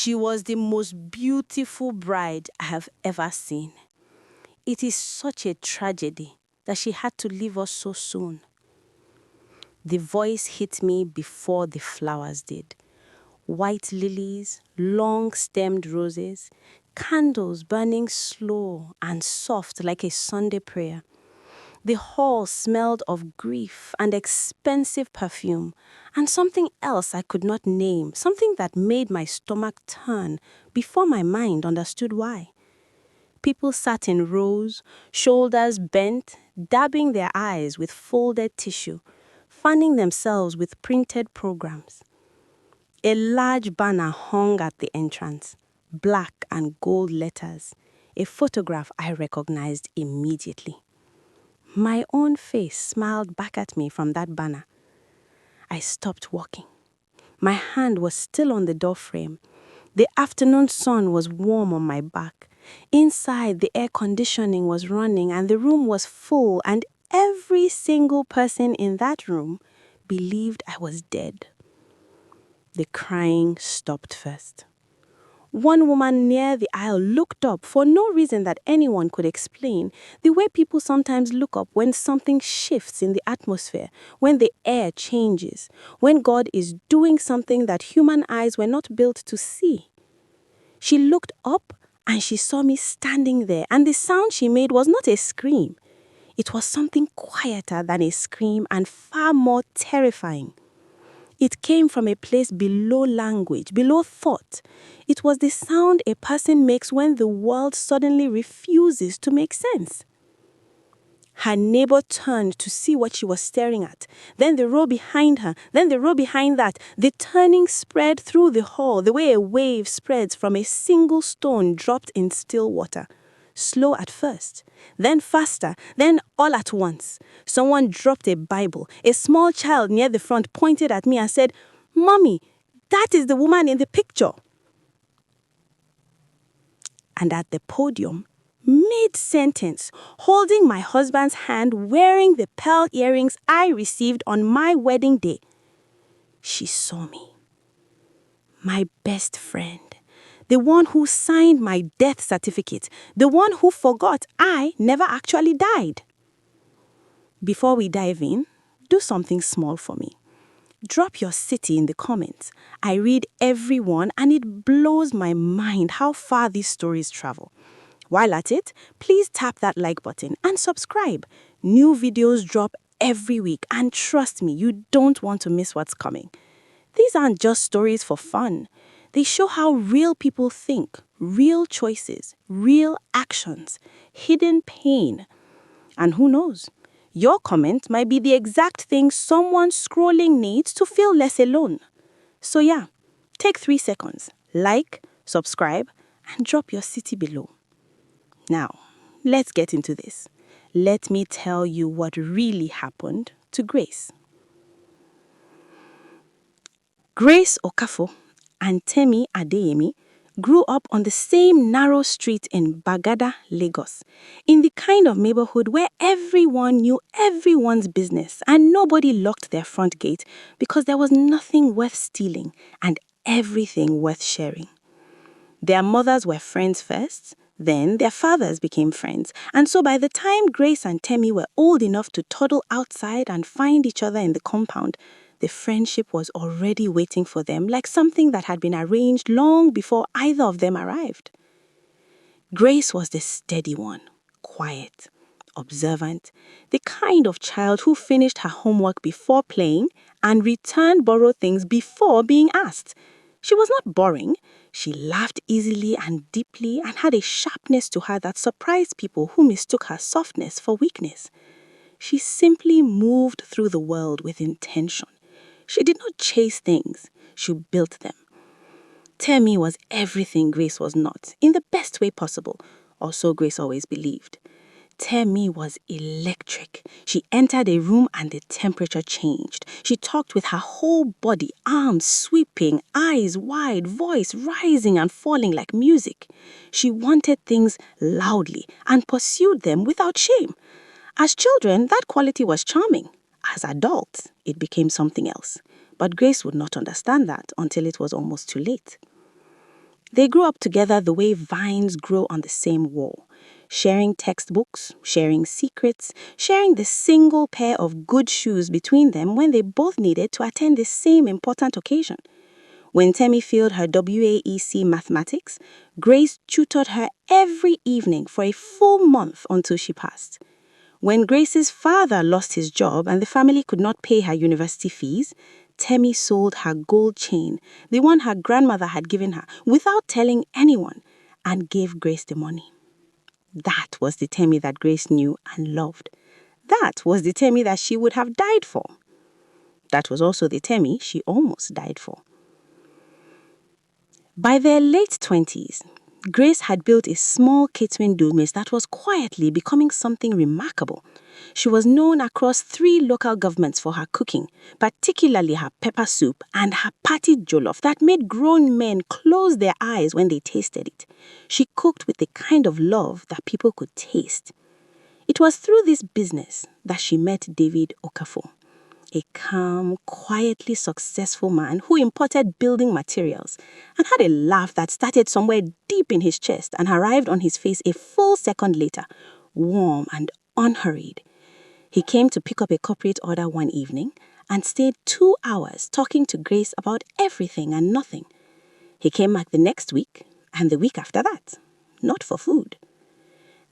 She was the most beautiful bride I have ever seen. It is such a tragedy that she had to leave us so soon. The voice hit me before the flowers did. White lilies, long-stemmed roses, candles burning slow and soft like a Sunday prayer. The hall smelled of grief and expensive perfume, and something else I could not name, something that made my stomach turn before my mind understood why. People sat in rows, shoulders bent, dabbing their eyes with folded tissue, fanning themselves with printed programs. A large banner hung at the entrance, black and gold letters, a photograph I recognized immediately. My own face smiled back at me from that banner. I stopped walking. My hand was still on the doorframe. The afternoon sun was warm on my back. Inside, the air conditioning was running and the room was full, and every single person in that room believed I was dead. The crying stopped first. One woman near the aisle looked up for no reason that anyone could explain, the way people sometimes look up when something shifts in the atmosphere, when the air changes, when God is doing something that human eyes were not built to see. She looked up and she saw me standing there, and the sound she made was not a scream. It was something quieter than a scream and far more terrifying. It came from a place below language, below thought. It was the sound a person makes when the world suddenly refuses to make sense. Her neighbor turned to see what she was staring at. Then the row behind her, then the row behind that. The turning spread through the hall the way a wave spreads from a single stone dropped in still water. Slow at first, then faster, then all at once. Someone dropped a Bible. A small child near the front pointed at me and said, "Mommy, that is the woman in the picture." And at the podium, mid-sentence, holding my husband's hand, wearing the pearl earrings I received on my wedding day, she saw me. My best friend. The one who signed my death certificate, the one who forgot I never actually died. Before we dive in, do something small for me. Drop your city in the comments. I read every one and it blows my mind how far these stories travel. While at it, please tap that like button and subscribe. New videos drop every week, and trust me, you don't want to miss what's coming. These aren't just stories for fun. They show how real people think, real choices, real actions, hidden pain. And who knows? Your comment might be the exact thing someone scrolling needs to feel less alone. So yeah, take 3 seconds, like, subscribe, and drop your city below. Now, let's get into this. Let me tell you what really happened to Grace. Grace Okafo and Tami Adeyemi grew up on the same narrow street in Bagada, Lagos, in the kind of neighborhood where everyone knew everyone's business and nobody locked their front gate because there was nothing worth stealing and everything worth sharing. Their mothers were friends first, then their fathers became friends, and so by the time Grace and Temi were old enough to toddle outside and find each other in the compound, the friendship was already waiting for them like something that had been arranged long before either of them arrived. Grace was the steady one, quiet, observant, the kind of child who finished her homework before playing and returned borrowed things before being asked. She was not boring. She laughed easily and deeply and had a sharpness to her that surprised people who mistook her softness for weakness. She simply moved through the world with intention. She did not chase things, she built them. Temi was everything Grace was not, in the best way possible, or so Grace always believed. Temi was electric. She entered a room and the temperature changed. She talked with her whole body, arms sweeping, eyes wide, voice rising and falling like music. She wanted things loudly and pursued them without shame. As children, that quality was charming. As adults, it became something else. But Grace would not understand that until it was almost too late. They grew up together the way vines grow on the same wall, sharing textbooks, sharing secrets, sharing the single pair of good shoes between them when they both needed to attend the same important occasion. When Temi failed her WAEC mathematics, Grace tutored her every evening for a full month until she passed. When Grace's father lost his job and the family could not pay her university fees, Temi sold her gold chain, the one her grandmother had given her, without telling anyone, and gave Grace the money. That was the Temi that Grace knew and loved. That was the Temi that she would have died for. That was also the Temi she almost died for. By their late 20s, Grace had built a small catering business that was quietly becoming something remarkable. She was known across 3 local governments for her cooking, particularly her pepper soup and her patty jollof that made grown men close their eyes when they tasted it. She cooked with the kind of love that people could taste. It was through this business that she met David Okafor, a calm, quietly successful man who imported building materials and had a laugh that started somewhere deep in his chest and arrived on his face a full second later, warm and unhurried. He came to pick up a corporate order one evening and stayed 2 hours talking to Grace about everything and nothing. He came back the next week and the week after that, not for food.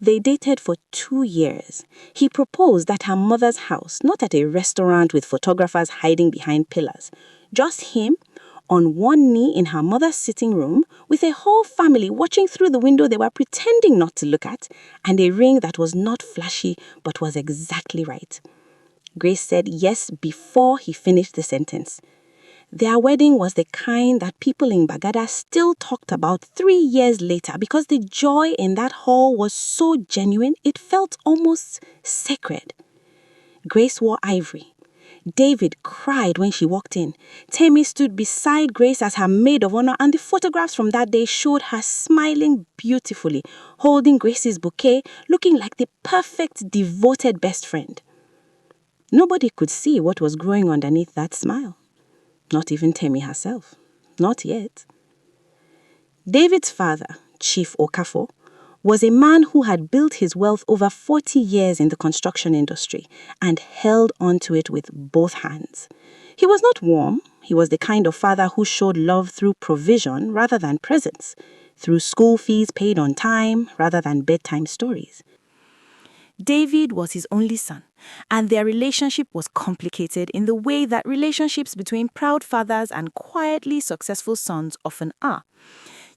They dated for 2 years. He proposed at her mother's house, not at a restaurant with photographers hiding behind pillars. Just him, on one knee in her mother's sitting room, with a whole family watching through the window they were pretending not to look at, and a ring that was not flashy but was exactly right. Grace said yes before he finished the sentence. Their wedding was the kind that people in Bagada still talked about 3 years later because the joy in that hall was so genuine it felt almost sacred. Grace wore ivory. David cried when she walked in. Temi stood beside Grace as her maid of honor, and the photographs from that day showed her smiling beautifully, holding Grace's bouquet, looking like the perfect, devoted best friend. Nobody could see what was growing underneath that smile. Not even Temi herself. Not yet. David's father, Chief Okafor, was a man who had built his wealth over 40 years in the construction industry and held onto it with both hands. He was not warm. He was the kind of father who showed love through provision rather than presents, through school fees paid on time rather than bedtime stories. David was his only son, and their relationship was complicated in the way that relationships between proud fathers and quietly successful sons often are.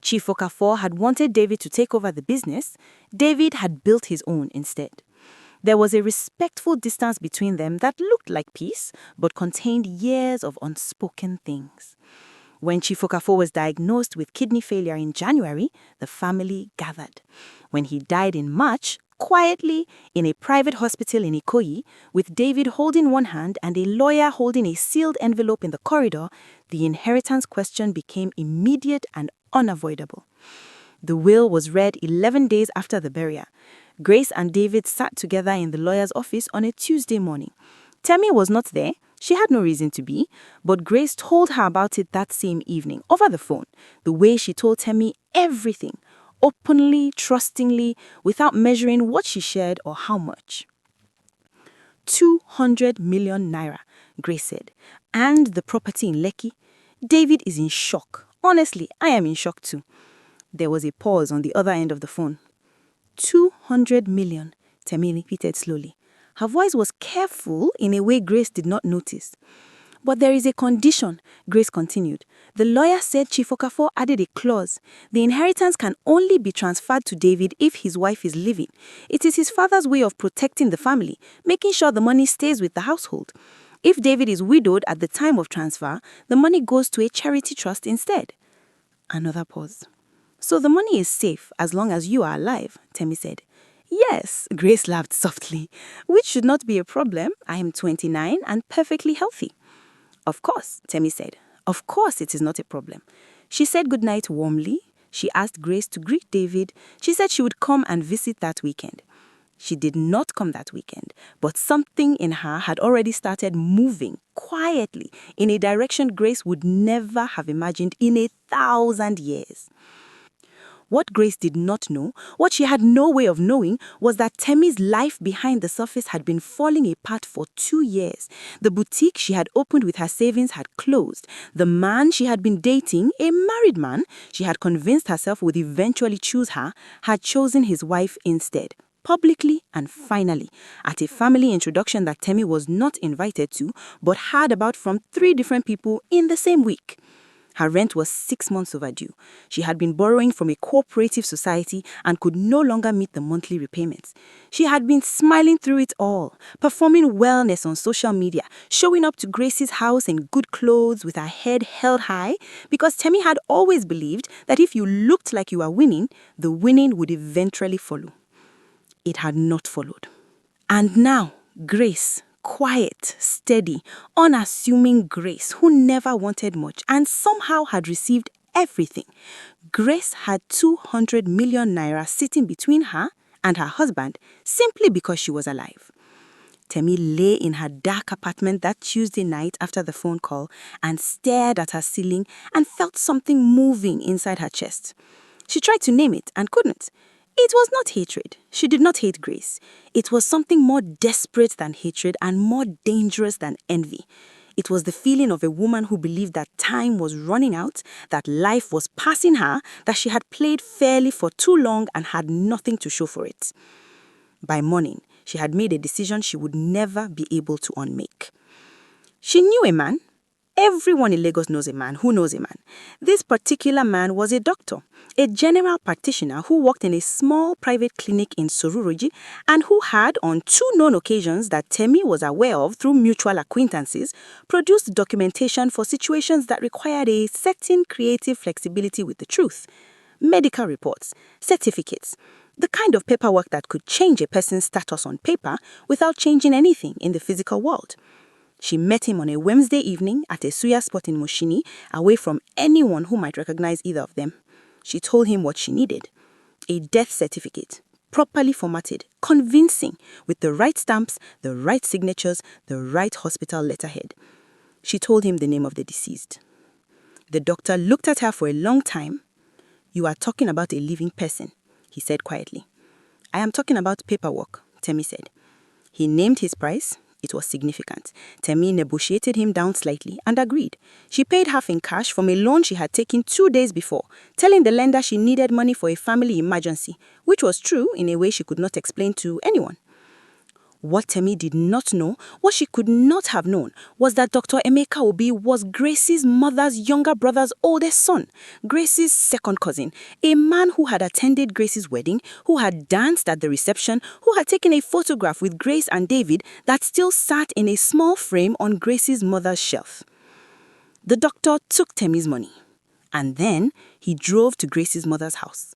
Chief Okafor had wanted David to take over the business. David had built his own instead. There was a respectful distance between them that looked like peace, but contained years of unspoken things. When Chief Okafor was diagnosed with kidney failure in January, the family gathered. When he died in March, quietly, in a private hospital in Ikoyi, with David holding one hand and a lawyer holding a sealed envelope in the corridor, the inheritance question became immediate and unavoidable. The will was read 11 days after the burial. Grace and David sat together in the lawyer's office on a Tuesday morning. Temi was not there. She had no reason to be, but Grace told her about it that same evening, over the phone, the way she told Temi everything, openly, trustingly, without measuring what she shared or how much. 200 million naira, Grace said, and the property in Lekki. David is in shock. Honestly, I am in shock too. There was a pause on the other end of the phone. 200 million, Temi repeated slowly. Her voice was careful in a way Grace did not notice. But there is a condition, Grace continued. The lawyer said Chief Okafor added a clause. The inheritance can only be transferred to David if his wife is living. It is his father's way of protecting the family, making sure the money stays with the household. If David is widowed at the time of transfer, the money goes to a charity trust instead. Another pause. So the money is safe as long as you are alive, Temi said. Yes, Grace laughed softly, which should not be a problem. I am 29 and perfectly healthy. Of course, Temi said. Of course it is not a problem. She said goodnight warmly. She asked Grace to greet David. She said she would come and visit that weekend. She did not come that weekend, but something in her had already started moving quietly in a direction Grace would never have imagined in 1,000 years. What Grace did not know, what she had no way of knowing, was that Temi's life behind the surface had been falling apart for 2 years. The boutique she had opened with her savings had closed. The man she had been dating, a married man she had convinced herself would eventually choose her, had chosen his wife instead. Publicly and finally, at a family introduction that Temi was not invited to, but heard about from 3 different people in the same week. Her rent was 6 months overdue. She had been borrowing from a cooperative society and could no longer meet the monthly repayments. She had been smiling through it all, performing wellness on social media, showing up to Grace's house in good clothes with her head held high, because Temi had always believed that if you looked like you were winning, the winning would eventually follow. It had not followed. And now, Grace, quiet, steady, unassuming Grace, who never wanted much and somehow had received everything. Grace had 200 million naira sitting between her and her husband simply because she was alive. Temi lay in her dark apartment that Tuesday night after the phone call and stared at her ceiling and felt something moving inside her chest. She tried to name it and couldn't. It was not hatred. She did not hate Grace. It was something more desperate than hatred and more dangerous than envy. It was the feeling of a woman who believed that time was running out, that life was passing her, that she had played fairly for too long and had nothing to show for it. By morning, she had made a decision she would never be able to unmake. She knew a man. Everyone in Lagos knows a man who knows a man. This particular man was a doctor, a general practitioner who worked in a small private clinic in Soruroji and who had, on 2 known occasions that Temi was aware of through mutual acquaintances, produced documentation for situations that required a certain creative flexibility with the truth. Medical reports, certificates, the kind of paperwork that could change a person's status on paper without changing anything in the physical world. She met him on a Wednesday evening at a suya spot in Mushini, away from anyone who might recognize either of them. She told him what she needed. A death certificate, properly formatted, convincing, with the right stamps, the right signatures, the right hospital letterhead. She told him the name of the deceased. The doctor looked at her for a long time. "You are talking about a living person," he said quietly. "I am talking about paperwork," Temi said. He named his price. It was significant. Temi negotiated him down slightly and agreed. She paid half in cash from a loan she had taken 2 days before, telling the lender she needed money for a family emergency, which was true in a way she could not explain to anyone. What Temi did not know, what she could not have known, was that Dr. Emeka Obi was Grace's mother's younger brother's oldest son, Grace's second cousin, a man who had attended Grace's wedding, who had danced at the reception, who had taken a photograph with Grace and David that still sat in a small frame on Grace's mother's shelf. The doctor took Temi's money, and then he drove to Grace's mother's house.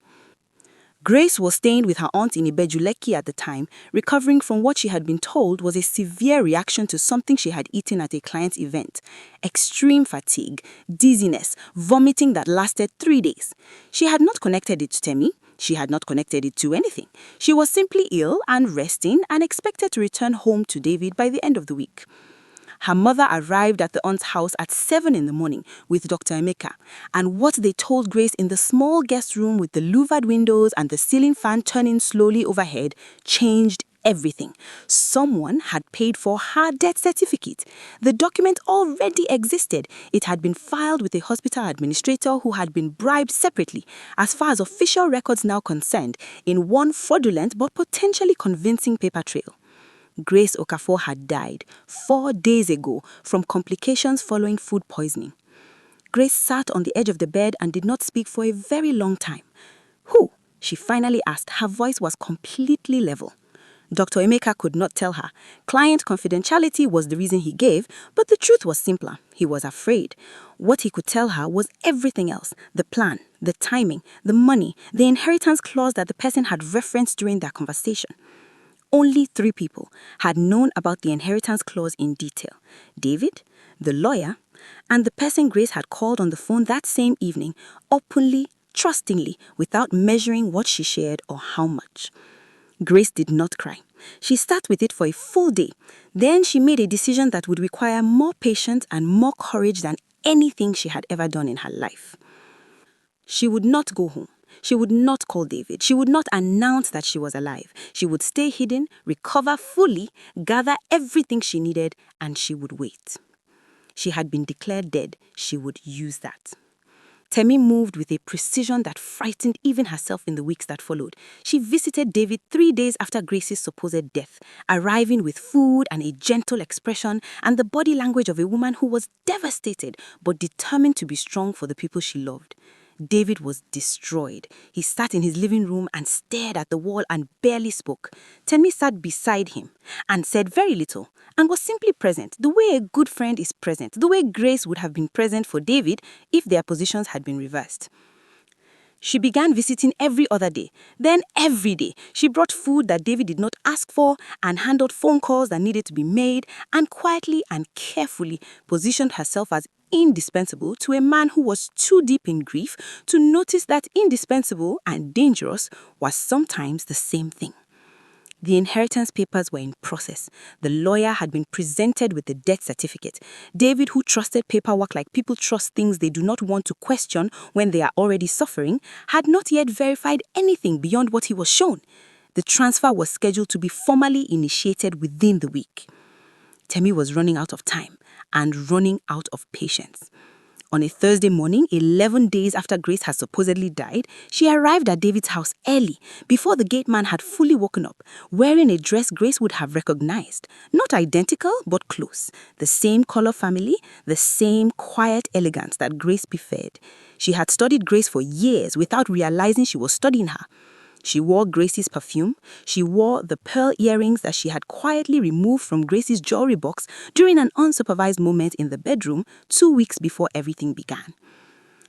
Grace was staying with her aunt in Ibejuleki at the time, recovering from what she had been told was a severe reaction to something she had eaten at a client's event. Extreme fatigue, dizziness, vomiting that lasted 3 days. She had not connected it to Temi. She had not connected it to anything. She was simply ill and resting and expected to return home to David by the end of the week. Her mother arrived at the aunt's house at 7 in the morning with Dr. Emeka, and what they told Grace in the small guest room with the louvered windows and the ceiling fan turning slowly overhead changed everything. Someone had paid for her death certificate. The document already existed. It had been filed with a hospital administrator who had been bribed separately, as far as official records now concerned, in one fraudulent but potentially convincing paper trail. Grace Okafor had died 4 days ago from complications following food poisoning. Grace sat on the edge of the bed and did not speak for a very long time. "Who?" she finally asked. Her voice was completely level. Dr. Emeka could not tell her. Client confidentiality was the reason he gave, but the truth was simpler. He was afraid. What he could tell her was everything else: the plan, the timing, the money, the inheritance clause that the person had referenced during their conversation. Only 3 people had known about the inheritance clause in detail: David, the lawyer, and the person Grace had called on the phone that same evening, openly, trustingly, without measuring what she shared or how much. Grace did not cry. She sat with it for a full day. Then she made a decision that would require more patience and more courage than anything she had ever done in her life. She would not go home. She would not call David. She would not announce that she was alive. She would stay hidden, recover fully, gather everything she needed, and she would wait. She had been declared dead. She would use that. Tami moved with a precision that frightened even herself in the weeks that followed. She visited David 3 days after Grace's supposed death, arriving with food and a gentle expression and the body language of a woman who was devastated but determined to be strong for the people she loved. David was destroyed. He sat in his living room and stared at the wall and barely spoke. Temi sat beside him and said very little and was simply present, the way a good friend is present, the way Grace would have been present for David if their positions had been reversed. She began visiting every other day. Then every day, she brought food that David did not ask for and handled phone calls that needed to be made and quietly and carefully positioned herself as indispensable to a man who was too deep in grief to notice that indispensable and dangerous was sometimes the same thing. The inheritance papers were in process. The lawyer had been presented with the death certificate. David, who trusted paperwork like people trust things they do not want to question when they are already suffering, had not yet verified anything beyond what he was shown. The transfer was scheduled to be formally initiated within the week. Temi was running out of time and running out of patience. On a Thursday morning, 11 days after Grace had supposedly died, she arrived at David's house early, before the gate man had fully woken up, wearing a dress Grace would have recognized. Not identical, but close. The same color family, the same quiet elegance that Grace preferred. She had studied Grace for years without realizing she was studying her. She wore Grace's perfume. She wore the pearl earrings that she had quietly removed from Grace's jewelry box during an unsupervised moment in the bedroom 2 weeks before everything began.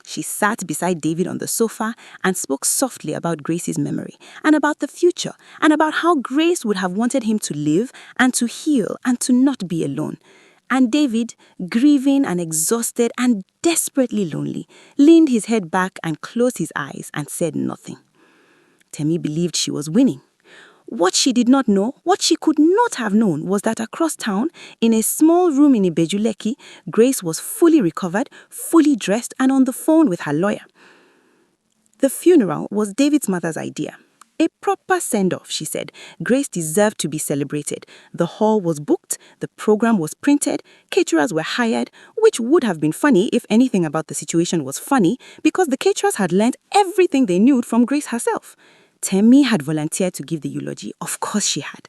She sat beside David on the sofa and spoke softly about Grace's memory and about the future and about how Grace would have wanted him to live and to heal and to not be alone. And David, grieving and exhausted and desperately lonely, leaned his head back and closed his eyes and said nothing. Temi believed she was winning. What she did not know, what she could not have known, was that across town, in a small room in Ibejuleki, Grace was fully recovered, fully dressed, and on the phone with her lawyer. The funeral was David's mother's idea. A proper send-off, she said. Grace deserved to be celebrated. The hall was booked, the program was printed, caterers were hired, which would have been funny if anything about the situation was funny, because the caterers had learned everything they knew from Grace herself. Temi had volunteered to give the eulogy. Of course she had.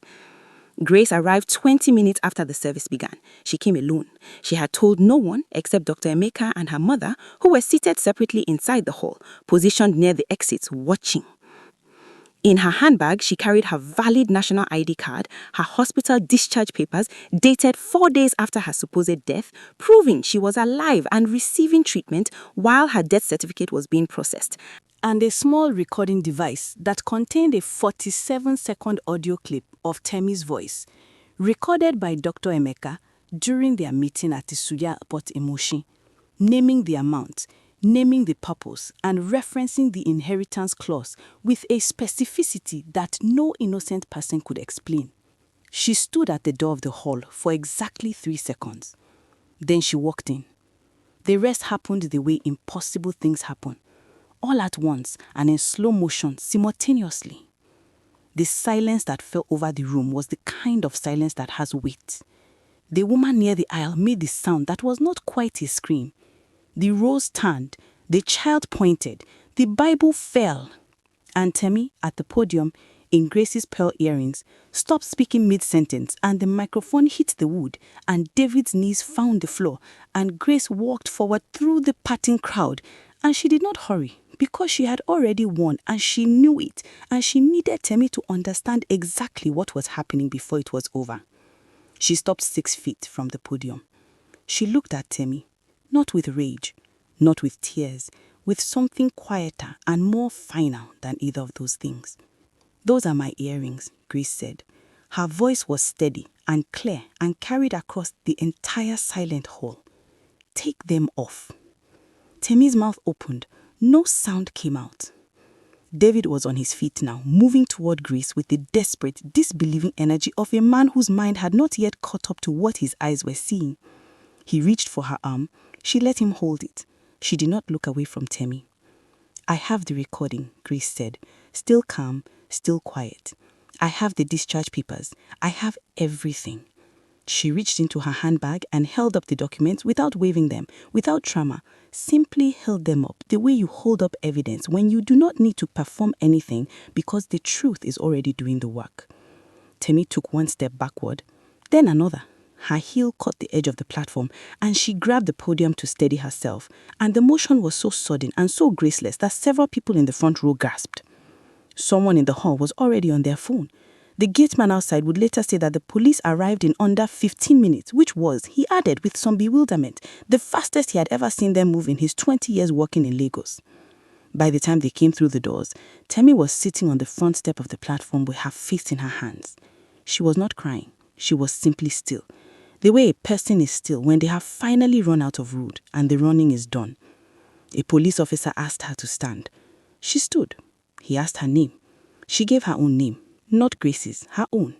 Grace arrived 20 minutes after the service began. She came alone. She had told no one except Dr. Emeka and her mother, who were seated separately inside the hall, positioned near the exits, watching. In her handbag, she carried her valid national ID card, her hospital discharge papers, dated 4 days after her supposed death, proving she was alive and receiving treatment while her death certificate was being processed, and a small recording device that contained a 47-second audio clip of Temi's voice, recorded by Dr. Emeka during their meeting at Isuya Port Emoshi, naming the amount, naming the purpose, and referencing the inheritance clause with a specificity that no innocent person could explain. She stood at the door of the hall for exactly 3 seconds. Then she walked in. The rest happened the way impossible things happen, all at once and in slow motion simultaneously. The silence that fell over the room was the kind of silence that has weight. The woman near the aisle made the sound that was not quite a scream. The rose turned, the child pointed, the Bible fell. And Temi, at the podium, in Grace's pearl earrings, stopped speaking mid-sentence, and the microphone hit the wood, and David's knees found the floor, and Grace walked forward through the parting crowd, and she did not hurry, because she had already won, and she knew it, and she needed Temi to understand exactly what was happening before it was over. She stopped 6 feet from the podium. She looked at Temi, not with rage, not with tears, with something quieter and more final than either of those things. "Those are my earrings," Grace said. Her voice was steady and clear and carried across the entire silent hall. "Take them off." Temi's mouth opened. No sound came out. David was on his feet now, moving toward Grace with the desperate, disbelieving energy of a man whose mind had not yet caught up to what his eyes were seeing. He reached for her arm. She let him hold it. She did not look away from Temi. I have the recording, Grace said, still calm, still quiet. I have the discharge papers. I have everything. She reached into her handbag and held up the documents without waving them, without trauma, simply held them up the way you hold up evidence when you do not need to perform anything because the truth is already doing the work. Tami took one step backward, then another. Her heel caught the edge of the platform and she grabbed the podium to steady herself, and the motion was so sudden and so graceless that several people in the front row gasped. Someone in the hall was already on their phone. The gateman outside would later say that the police arrived in under 15 minutes, which was, he added with some bewilderment, the fastest he had ever seen them move in his 20 years working in Lagos. By the time they came through the doors, Tami was sitting on the front step of the platform with her face in her hands. She was not crying. She was simply still. The way a person is still when they have finally run out of road and the running is done. A police officer asked her to stand. She stood. He asked her name. She gave her own name, not Grace's, her own.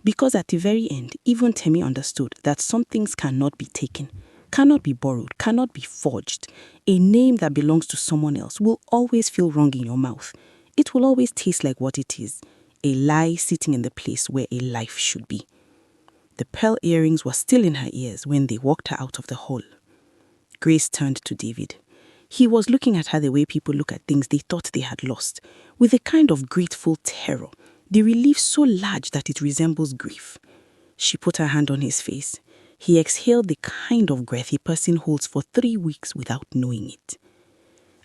Because at the very end, even Tami understood that some things cannot be taken, cannot be borrowed, cannot be forged. A name that belongs to someone else will always feel wrong in your mouth. It will always taste like what it is, a lie sitting in the place where a life should be. The pearl earrings were still in her ears when they walked her out of the hall. Grace turned to David. He was looking at her the way people look at things they thought they had lost, with a kind of grateful terror, the relief so large that it resembles grief. She put her hand on his face. He exhaled the kind of breath a person holds for 3 weeks without knowing it.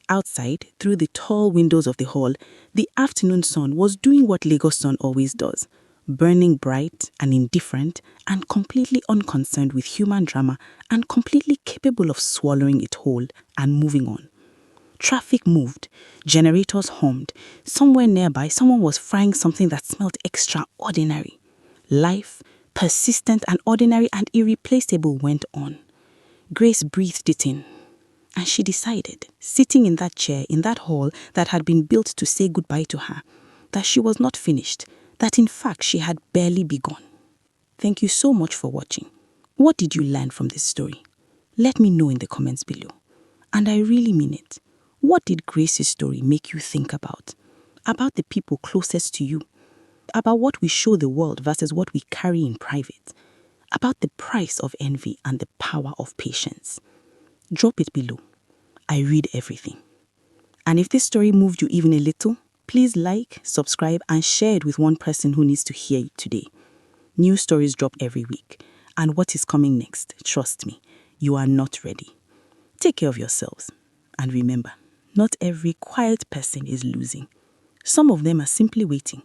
Outside, through the tall windows of the hall, the afternoon sun was doing what Lagos sun always does, burning bright and indifferent and completely unconcerned with human drama and completely capable of swallowing it whole and moving on. Traffic moved, generators hummed. Somewhere nearby, someone was frying something that smelled extraordinary. Life, persistent and ordinary and irreplaceable, went on. Grace breathed it in. And she decided, sitting in that chair in that hall that had been built to say goodbye to her, that she was not finished, that in fact she had barely begun. Thank you so much for watching. What did you learn from this story? Let me know in the comments below. And I really mean it. What did Grace's story make you think about? About the people closest to you? About what we show the world versus what we carry in private? About the price of envy and the power of patience? Drop it below. I read everything. And if this story moved you even a little, please like, subscribe, and share it with one person who needs to hear it today. New stories drop every week. And what is coming next, trust me, you are not ready. Take care of yourselves. And remember, not every quiet person is losing. Some of them are simply waiting.